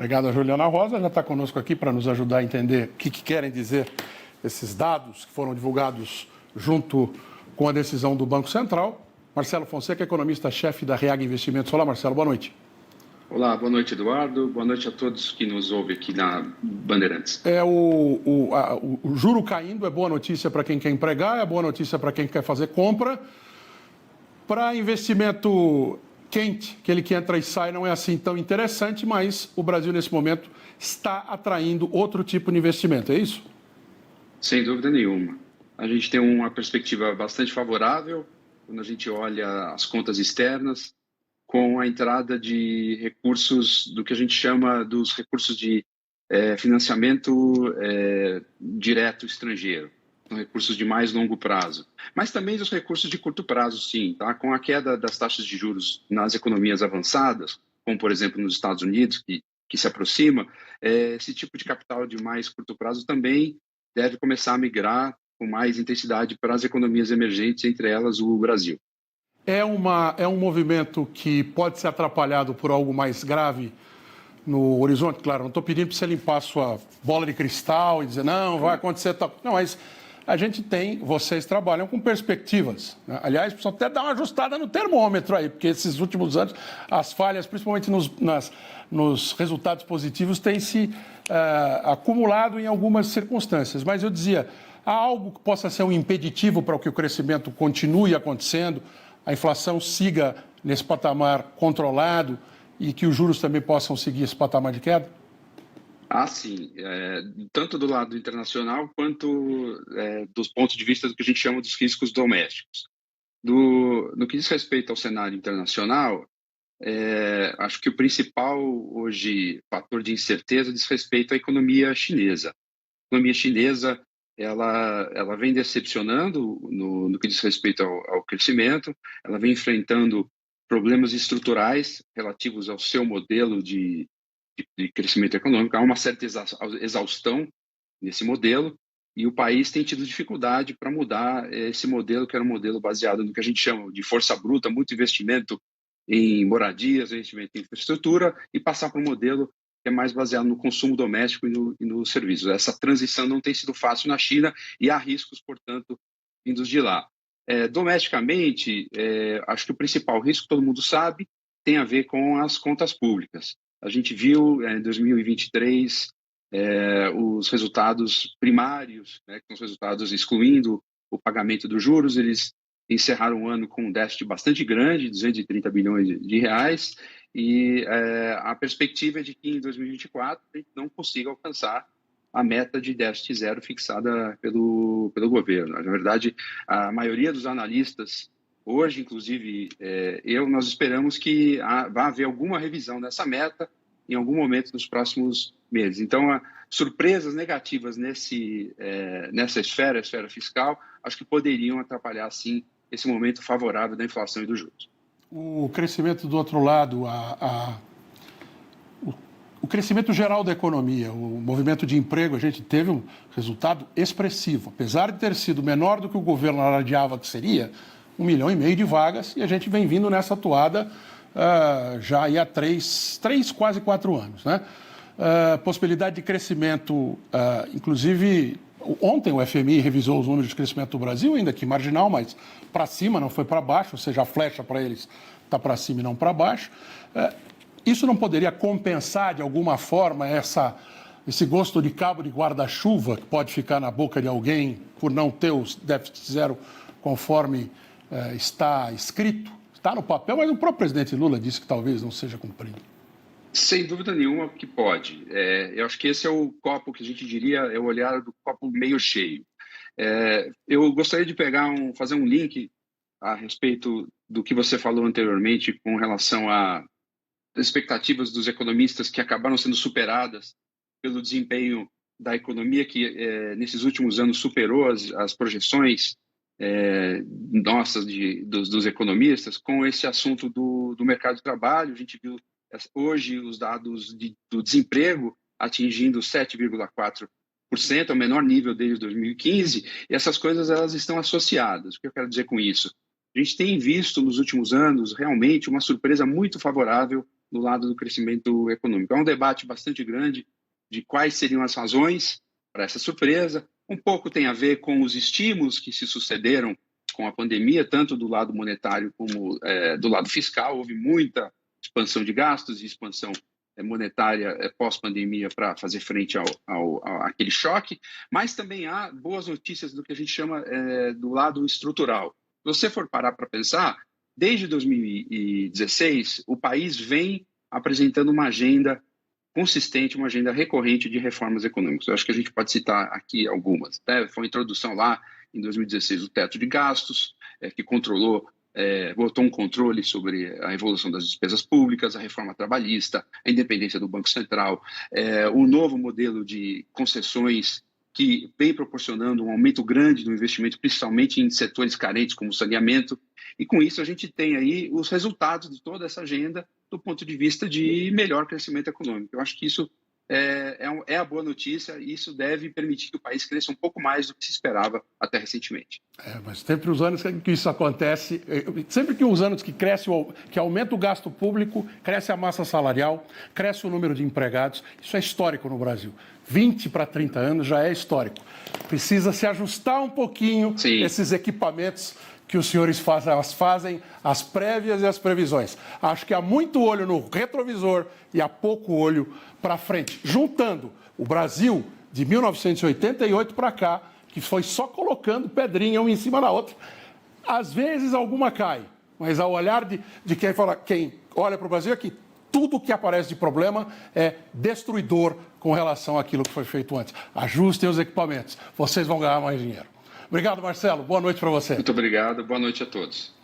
Obrigado a Juliana Rosa, já está conosco aqui para nos ajudar a entender o que querem dizer esses dados que foram divulgados junto com a decisão do Banco Central. Marcelo Fonseca, economista-chefe da Reag Investimentos. Olá, Marcelo, boa noite. Olá, boa noite, Eduardo. Boa noite a todos que nos ouvem aqui na Bandeirantes. O juro caindo é boa notícia para quem quer empregar, é boa notícia para quem quer fazer compra. Para investimento quente, aquele que entra e sai, não é assim tão interessante, mas o Brasil, nesse momento, está atraindo outro tipo de investimento, é isso? Sem dúvida nenhuma. A gente tem uma perspectiva bastante favorável quando a gente olha as contas externas, com a entrada de recursos do que a gente chama dos recursos de financiamento direto estrangeiro. São recursos de mais longo prazo, mas também dos recursos de curto prazo, sim, tá? Com a queda das taxas de juros nas economias avançadas, como por exemplo nos Estados Unidos, que se aproxima, esse tipo de capital de mais curto prazo também deve começar a migrar com mais intensidade para as economias emergentes, entre elas o Brasil. É um movimento que pode ser atrapalhado por algo mais grave no horizonte? Claro, não estou pedindo para você limpar a sua bola de cristal e dizer, não, vai acontecer tal. Não, mas a gente vocês trabalham com perspectivas, né? Aliás, precisam até dar uma ajustada no termômetro aí, porque esses últimos anos as falhas, principalmente nos resultados positivos, têm se acumulado em algumas circunstâncias. Mas eu dizia, há algo que possa ser um impeditivo para que o crescimento continue acontecendo, a inflação siga nesse patamar controlado e que os juros também possam seguir esse patamar de queda? Ah, sim. Tanto do lado internacional quanto dos pontos de vista do que a gente chama dos riscos domésticos. No que diz respeito ao cenário internacional, acho que o principal hoje fator de incerteza diz respeito à economia chinesa. A economia chinesa ela vem decepcionando no que diz respeito ao crescimento, ela vem enfrentando problemas estruturais relativos ao seu modelo de crescimento econômico. Há uma certa exaustão nesse modelo e o país tem tido dificuldade para mudar esse modelo, que era um modelo baseado no que a gente chama de força bruta, muito investimento em moradias, investimento em infraestrutura, e passar para um modelo que é mais baseado no consumo doméstico e nos serviços. Essa transição não tem sido fácil na China e há riscos, portanto, vindos de lá. Domesticamente, acho que o principal risco, todo mundo sabe, tem a ver com as contas públicas. A gente viu em 2023 os resultados primários, né, que são os resultados excluindo o pagamento dos juros, eles encerraram o ano com um déficit bastante grande, 230 bilhões de reais, e a perspectiva é de que em 2024 a gente não consiga alcançar a meta de déficit zero fixada pelo governo. Na verdade, a maioria dos analistas hoje, inclusive nós esperamos que vá haver alguma revisão dessa meta em algum momento nos próximos meses. Então, surpresas negativas nessa esfera fiscal, acho que poderiam atrapalhar, sim, esse momento favorável da inflação e dos juros. O crescimento do outro lado, o crescimento geral da economia, o movimento de emprego, a gente teve um resultado expressivo. Apesar de ter sido menor do que o governo alardeava que seria, 1,5 milhão de vagas, e a gente vem vindo nessa toada já há 3, quase 4 anos, né? Possibilidade de crescimento, inclusive, ontem o FMI revisou os números de crescimento do Brasil, ainda que marginal, mas para cima, não foi para baixo, ou seja, a flecha para eles está para cima e não para baixo. Isso não poderia compensar, de alguma forma, esse gosto de cabo de guarda-chuva que pode ficar na boca de alguém por não ter os déficit zero conforme está escrito? Está no papel, mas o próprio presidente Lula disse que talvez não seja cumprido. Sem dúvida nenhuma que pode. Eu acho que esse é o copo que a gente diria, é o olhar do copo meio cheio. Eu gostaria de fazer um link a respeito do que você falou anteriormente com relação às expectativas dos economistas que acabaram sendo superadas pelo desempenho da economia, que nesses últimos anos superou as projeções nossas dos economistas, com esse assunto do mercado de trabalho. A gente viu hoje os dados do desemprego atingindo 7,4%, é o menor nível desde 2015, e essas coisas elas estão associadas. O que eu quero dizer com isso? A gente tem visto nos últimos anos realmente uma surpresa muito favorável no lado do crescimento econômico. É um debate bastante grande de quais seriam as razões para essa surpresa. Um pouco tem a ver com os estímulos que se sucederam com a pandemia, tanto do lado monetário como do lado fiscal. Houve muita expansão de gastos e expansão monetária pós-pandemia para fazer frente àquele choque, mas também há boas notícias do que a gente chama do lado estrutural. Se você for parar para pensar, desde 2016, o país vem apresentando uma agenda consistente, uma agenda recorrente de reformas econômicas. Eu acho que a gente pode citar aqui algumas. Foi a introdução lá, em 2016, do teto de gastos, que botou um controle sobre a evolução das despesas públicas, a reforma trabalhista, a independência do Banco Central, o novo modelo de concessões que vem proporcionando um aumento grande do investimento, principalmente em setores carentes como o saneamento, e com isso a gente tem aí os resultados de toda essa agenda do ponto de vista de melhor crescimento econômico. Eu acho que isso é a boa notícia e isso deve permitir que o país cresça um pouco mais do que se esperava até recentemente. Mas sempre os anos que isso acontece, sempre que os anos que cresce, que aumenta o gasto público, cresce a massa salarial, cresce o número de empregados, isso é histórico no Brasil. 20 para 30 anos já é histórico. Precisa se ajustar um pouquinho esses equipamentos que os senhores fazem as prévias e as previsões. Acho que há muito olho no retrovisor e há pouco olho para frente. Juntando o Brasil de 1988 para cá, que foi só colocando pedrinha uma em cima da outra. Às vezes alguma cai, mas ao olhar de quem olha para o Brasil é que tudo que aparece de problema é destruidor com relação àquilo que foi feito antes. Ajustem os equipamentos, vocês vão ganhar mais dinheiro. Obrigado, Marcelo. Boa noite para você. Muito obrigado. Boa noite a todos.